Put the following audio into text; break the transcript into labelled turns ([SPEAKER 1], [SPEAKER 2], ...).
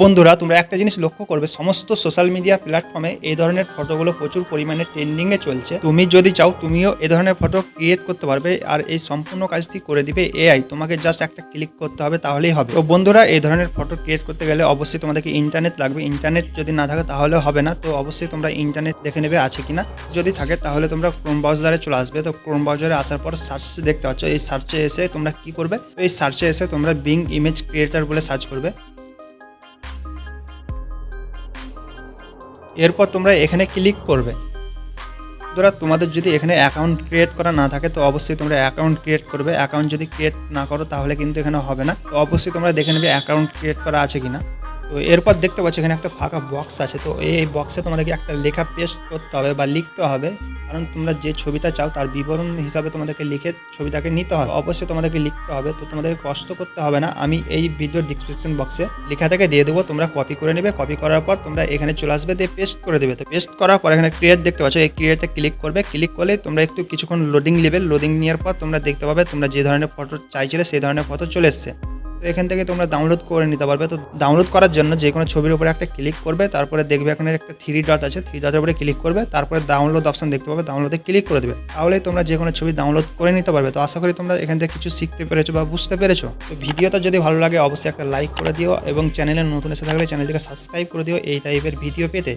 [SPEAKER 1] বন্ধুরা তোমরা একটা জিনিস লক্ষ্য করবে, সমস্ত সোশ্যাল মিডিয়া প্ল্যাটফর্মে এই ধরনের ফটোগুলো প্রচুর পরিমাণে ট্রেন্ডিংয়ে চলছে। তুমি যদি চাও তুমিও এই ধরনের ফটো ক্রিয়েট করতে পারবে, আর এই সম্পূর্ণ কাজটি করে দিবে এআই। তোমাকে জাস্ট একটা ক্লিক করতে হবে, তাহলেই হবে। তো বন্ধুরা, এই ধরনের ফটো ক্রিয়েট করতে গেলে অবশ্যই তোমাদেরকে ইন্টারনেট লাগবে। ইন্টারনেট যদি না থাকে তাহলে হবে না। তো অবশ্যই তোমরা ইন্টারনেট দেখে নেবে আছে কিনা। যদি থাকে তাহলে তোমরা ক্রোম ব্রাউজারে চলে আসবে। তো ক্রোম ব্রাউজারে আসার পর সার্চ দেখতে পাচ্ছ, এই সার্চে এসে তোমরা কি করবে, এই সার্চে এসে তোমরা বিং ইমেজ ক্রিয়েটার বলে সার্চ করবে। এরপর তোমরা এখানে ক্লিক করবে। ধরো তোমাদের যদি এখানে অ্যাকাউন্ট ক্রিয়েট করা না থাকে তো অবশ্যই তোমরা অ্যাকাউন্ট ক্রিয়েট করবে। অ্যাকাউন্ট যদি ক্রিয়েট না করো তাহলে কিন্তু এখানে হবে না। তো অবশ্যই তোমরা দেখে নেবে অ্যাকাউন্ট ক্রিয়েট করা আছে কিনা। তো এরপর দেখতে পাচ্ছ এখানে একটা ফাঁকা বক্স আছে। তো এই বক্সে তোমাদেরকে একটা লেখা পেস্ট করতে হবে বা লিখতে হবে, কারণ তোমরা যে ছবিটা চাও তার বিবরণ হিসাবে তোমাদেরকে লিখে ছবিটাকে নিতে হবে। অবশ্যই তোমাদেরকে লিখতে হবে। তো তোমাদেরকে কষ্ট করতে হবে না, আমি এই ভিডিওর ডিসক্রিপশন বক্সে লেখাটাকে দিয়ে দেবো, তোমরা কপি করে নেবে। কপি করার পর তোমরা এখানে চলে আসবে, দিয়ে পেস্ট করে দেবে। তো পেস্ট করার পর এখানে ক্রিয়েট দেখতে পাচ্ছ, এই ক্রিয়েটে ক্লিক করবে। ক্লিক করলে তোমরা একটু কিছুক্ষণ লোডিং নেবে। লোডিং নেওয়ার পর তোমরা দেখতে পাবে তোমরা যে ধরনের ফটো চাইছিলে সেই ধরনের ফটো চলে এসছে। তো এখান থেকে তোমরা ডাউনলোড করে নিতে পারবে। তো ডাউনলোড করার জন্য যে কোনো ছবির উপরে একটা ক্লিক করবে, তারপরে দেখবে এখানে একটা 3 ডট আছে, 3 ডটের উপরে ক্লিক করবে, তারপরে ডাউনলোড অপশন দেখতে পাবে, ডাউনলোডে ক্লিক করে দেবে। তাহলেই তোমরা যে কোনো ছবি ডাউনলোড করে নিতে পারবে। তো আশা করি তোমরা এখান থেকে কিছু শিখতে পেরেছো বা বুঝতে পেরেছো। তো ভিডিওটা যদি ভালো লাগে অবশ্যই একটা লাইক করে দিও, এবং চ্যানেলে নতুন এসে থাকলে চ্যানেলটিকে সাবস্ক্রাইব করে দিও এই টাইপের ভিডিও পেতে।